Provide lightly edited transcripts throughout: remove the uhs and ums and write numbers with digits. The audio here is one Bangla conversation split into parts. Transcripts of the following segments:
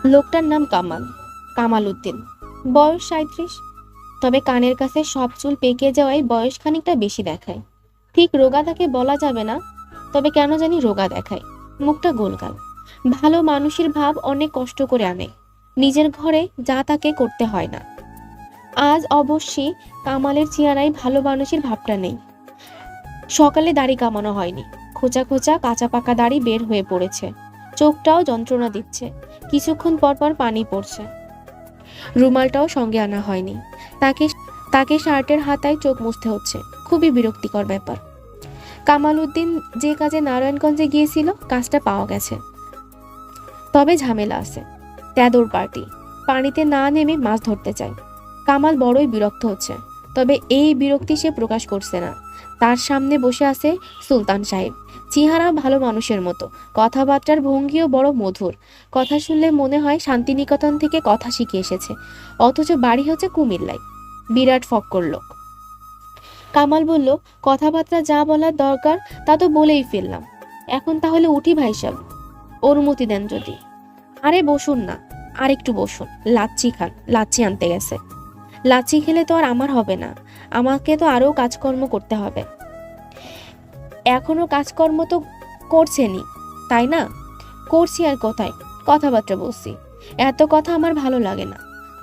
লোকটার নাম কামাল, কামাল উদ্দিন। বয়স 37। তবে কানের কাছে সব চুল পেকে যাওয়ায় বয়স খানিকটা বেশি দেখায়। ঠিক রোগা তাকে বলা যাবে না, তবে কেন জানি রোগা দেখায়। মুখটা গোলগাল। ভালো মানুষের ভাব অনেক কষ্ট করে আনে, নিজের ঘরে যা তাকে করতে হয় না। আজ অবশ্যই কামালের চেহারায় ভালো মানুষের ভাবটা নেই। সকালে দাড়ি কামানো হয়নি, খোঁচা খোঁচা কাঁচা পাকা দাড়ি বের হয়ে পড়েছে। চোখটাও যন্ত্রণা দিচ্ছে, কিছুক্ষণ পর পর পানি পড়ছে। রুমালটাও সঙ্গে আনা হয়নি। তাকে তাকে শার্টের হাতায় চোখ মুছতে হচ্ছে। খুবই বিরক্তিকর ব্যাপার। কামাল উদ্দিন যে কাজে নারায়ণগঞ্জে গিয়েছিল, কাজটা পাওয়া গেছে। তবে ঝামেলা আছে। তেদর পার্টি পানিতে না নেমে মাছ ধরতে চায়। কামাল বড়ই বিরক্ত হচ্ছে, তবে এই বিরক্তি সে প্রকাশ করছে না। তার সামনে বসে আছে সুলতান সাহেব। চেহারা ভালো মানুষের মতো, কথাবার্তার ভঙ্গিও বড় মধুর। কথা শুনলে মনে হয় শান্তিনিকেতন থেকে কথা শিখে এসেছে, অথচ বাড়ি হচ্ছে কুমিল্লায়। বিরাট ফক্কর লোক। কামাল বলল, কথাবার্তা যা বলার দরকার তা তো বলেই ফেললাম। এখন তাহলে উঠি ভাই সাহেব, অনুমতি দেন যদি। আরে বসুন না, আর একটু বসুন। লাচ্ছি খান, লাচ্ছি আনতে গেছে। লাচ্ছি খেলে তো আর আমার হবে না, আমাকে তো আরও কাজকর্ম করতে হবে। এখনো কাজকর্ম তো করছেনই, তাই না? করছি আর কোথায়, কথাবার্তা বলছি। এত কথা আমার ভালো লাগে না।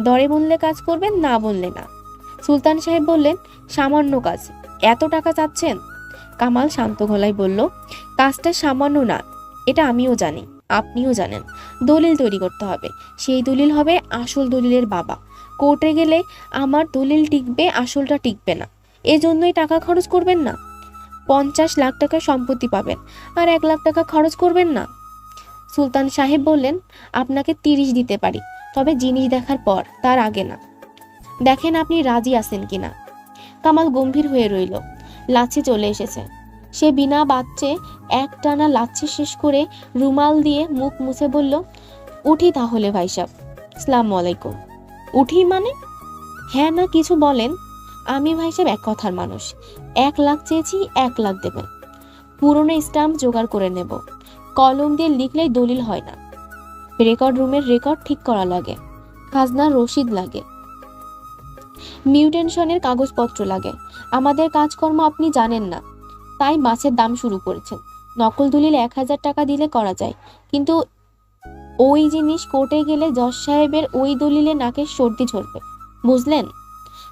দরে বললে কাজ করবেন, না বললে না। সুলতান সাহেব বললেন, সামান্য কাজ, এত টাকা চাচ্ছেন? কামাল শান্ত গলায় বলল, কাজটা সামান্য না, এটা আমিও জানি, আপনিও জানেন। দলিল তৈরি করতে হবে, সেই দলিল হবে আসল দলিলের বাবা। কোর্টে গেলে আমার দলিল টিকবে, আসলটা টিকবে না। এজন্যই টাকা খরচ করবেন না। 50 লাখ টাকা সম্পত্তি পাবেন, আর 1 লাখ টাকা খরচ করবেন না। সুলতান সাহেব বললেন, আপনাকে 30 দিতে পারি, তবে জিনিস দেখার পর, তার আগে না। দেখেন আপনি রাজি আছেন কিনা। কামাল গম্ভীর হয়ে রইল। লাচ্ছি চলে এসেছে। সে বিনা বাচ্চে একটানা লাচ্ছি শেষ করে রুমাল দিয়ে মুখ মুছে বলল, উঠি তাহলে ভাই সাহেব। আসসালামু আলাইকুম। উঠি মানে? হ্যাঁ না কিছু বলেন। আমি ভাই সাহেব এক কথার মানুষ। 1 লাখ চেয়েছি, 1 লাখ দেবেন। পুরনো স্টাম্প জোগাড় করে নেব। কলম দিয়ে লিখলেই দলিল হয় না। রেকর্ড রুমের রেকর্ড ঠিক করা লাগে, খাজনার রসিদ লাগে, মিউটেশনের কাগজপত্র লাগে। আমাদের কাজকর্ম আপনি জানেন না, তাই মাছের দাম শুরু করেছেন। নকল দলিল 1000 টাকা দিলে করা যায়, কিন্তু ওই জিনিস কোর্টে গেলে জজ সাহেবের ওই দলিলে নাকের সর্দি ঝরবে, বুঝলেন?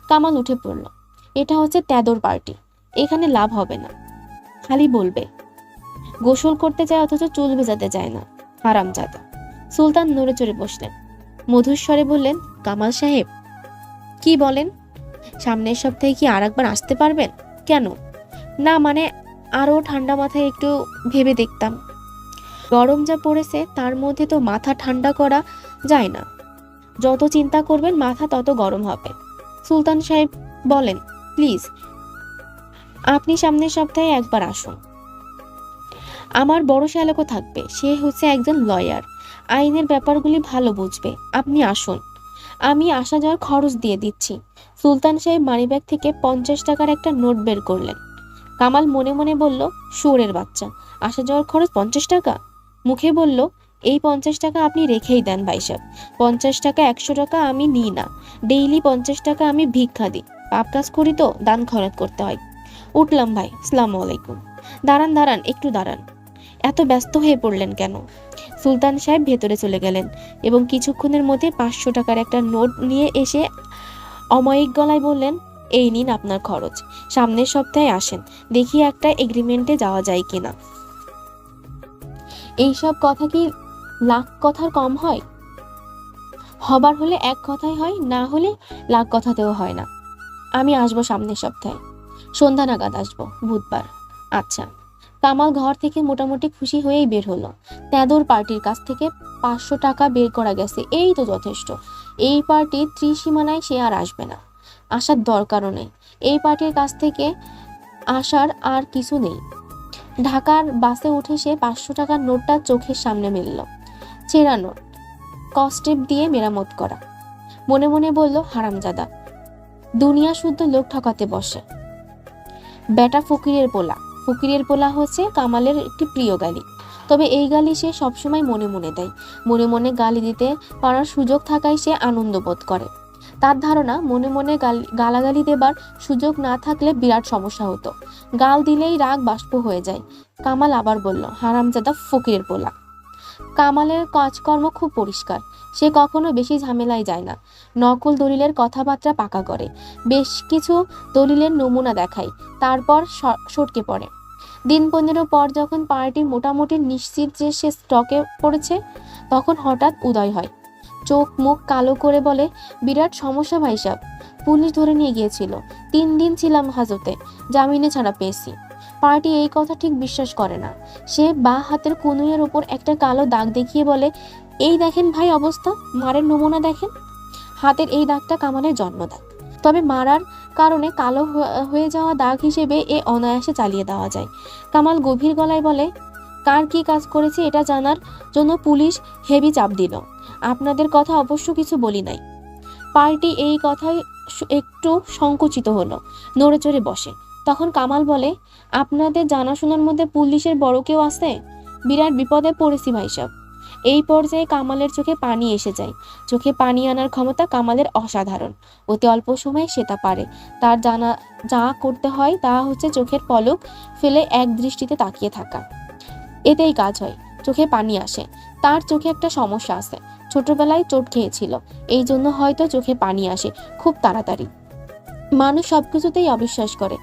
কামাল উঠে পড়ল। এটা হচ্ছে তেদর পার্টি, এখানে লাভ হবে না, খালি বলবে। গোসল করতে চায় অথচ চুল ভেজাতে চায় না, হারামজাদা। সুলতান নড়ে চড়ে বসলেন, মধুস্বরে বললেন, কামাল সাহেব। কি বলেন? সামনের সপ্তাহে কি আর একবার আসতে পারবেন? কেন? না মানে আরো ঠান্ডা মাথায় একটু ভেবে দেখতাম। গরম যা পড়েছে তার মধ্যে তো মাথা ঠান্ডা করা যায় না। যত চিন্তা করবেন মাথা তত গরম হবে। সুলতান সাহেব বলেন, প্লিজ আপনি সামনের সপ্তাহে একবার আসুন। আমার বড় শ্যালকও থাকবে, সে হচ্ছে একজন লয়ার, আইনের ব্যাপারগুলি ভালো বুঝবে। আপনি আসুন, আমি আসা যাওয়ার খরচ দিয়ে দিচ্ছি। সুলতান সাহেব মানিব্যাগ থেকে 50 টাকার একটা নোট বের করলেন। কামাল মনে মনে বলল, শুয়োরের বাচ্চা, আসা যাওয়ার খরচ 50 টাকা। মুখে বলল, এই 50 টাকা আপনি রেখেই দেন ভাই সাহেব। 50 টাকা 100 টাকা আমি নিই না। ডেইলি 50 টাকা আমি ভিক্ষা দিই, পাপ কাজ করি তো, দান খরচ করতে হয়। উঠলাম ভাই, আসসালামু আলাইকুম। দাঁড়ান দাঁড়ান, একটু দাঁড়ান। এত ব্যস্ত হয়ে পড়লেন কেন? সুলতান সাহেব ভেতরে চলে গেলেন এবং কিছুক্ষণের মধ্যে 500 টাকার একটা নোট নিয়ে এসে অমায়িক গলায় বললেন, এই নিন আপনার খরচ। সামনের সপ্তাহে আসেন, দেখি একটা এগ্রিমেন্টে যাওয়া যায় কিনা। এইসব কথা কি লাখ কথার কম হয়? হবার হলে এক কথাই হয়, না হলে লাখ কথাতেও হয় না। আমি আসবো সামনের সপ্তাহে, সন্ধ্যা নাগাদ আসবো, বুধবার। আচ্ছা। কামাল ঘর থেকে মোটামুটি খুশি হয়েই বের হলো। তেদর পার্টির কাছ থেকে 500 টাকা বের করা গেছে, এই তো যথেষ্ট। এই পার্টির ত্রিসীমানায় সে আর আসবে না, আসার দরকারও নেই। এই পার্টির কাছ থেকে আসার আর কিছু নেই। ঢাকার বাসে উঠে সে 500 টাকার নোটটা চোখের সামনে মিলল। ছেঁড়া নোট, কস্টেপ দিয়ে মেরামত করা। মনে মনে বলল, হারামজাদা, দুনিয়া শুদ্ধ লোক ঠকাতে বসে। বেটা ফকিরের পোলা। ফকিরের পোলা হচ্ছে কামালের একটি প্রিয় গালি। তবে এই গালি সে সবসময় মনে মনে দেয়। মনে মনে গালি দিতে পারার সুযোগ থাকায় সে আনন্দ বোধ করে। তার ধারণা মনে মনে গালাগালি দেবার সুযোগ না থাকলে বিরাট সমস্যা হতো। গাল দিলেই রাগ বাষ্প হয়ে যায়। কামাল আবার বলল, হারামজাদা ফকিরের পোলা। কামালের কাজকর্ম খুব পরিষ্কার। সে কখনো বেশি ঝামেলায় যায় না। নকল দলিলের কথাবার্তা পাকা করে, বেশ কিছু দলিলের নমুনা দেখায়, তারপর সটকে পড়ে। দিন 15 পর যখন পার্টি মোটামুটি নিশ্চিত যে সে স্টকে পড়েছে, তখন হঠাৎ উদয় হয়। চোখ মুখ কালো করে বলে, বিরাট সমস্যা ভাই সাহেব, পুলিশ ধরে নিয়ে গিয়েছিল। 3 দিন ছিলাম হাজতে, জামিনে ছাড়া পেয়েছি। পার্টি এই কথা ঠিক বিশ্বাস করে না। সে বাঁ হাতের কনুইয়ের উপর একটা কালো দাগ দেখিয়ে বলে, এই দেখেন ভাই অবস্থা, মারের নমুনা দেখেন। হাতের এই দাগটা কামালের জন্মদাগ, তবে মারার কারণে কালো হয়ে যাওয়া দাগ হিসেবে এ অনায়াসে চালিয়ে দেওয়া যায়। কামাল গভীর গলায় বলে, কার কি কাজ করেছে এটা জানার জন্য পুলিশ হেভি চাপ দিল। আপনাদের কথা অবশ্য কিছু বলি নাই। পার্টি এই কথায় একটু সংকুচিত হলো, নড়ে চড়ে বসে। তখন কামাল বলে, আপনাদের জানাশোনার মধ্যে পুলিশের বড় কেউ আছে? বিরাট বিপদে পড়েছি ভাই সাহেব। এই পর্যায়ে কামালের চোখে পানি এসে যায়। চোখে পানি আনার ক্ষমতা কামালের অসাধারণ। অতি অল্প সময়ে সে তা পারে। তার জানা যা করতে হয় তা হচ্ছে চোখের পলক ফেলে এক দৃষ্টিতে তাকিয়ে থাকা। এতেই কাজ হয়, চোখে পানি আসে। তার চোখে একটা সমস্যা আছে, ছোটবেলায় চোট খেয়েছিল, এই জন্য হয়তো চোখে পানি আসে খুব তাড়াতাড়ি। মানুষ সবকিছুতেই অবিশ্বাস করে,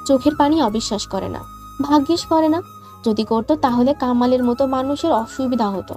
চোখের পানি অবিশ্বাস করে না, ভাগ্যিস করে না। যদি করতো তাহলে কামালের মতো মানুষের অসুবিধা হতো।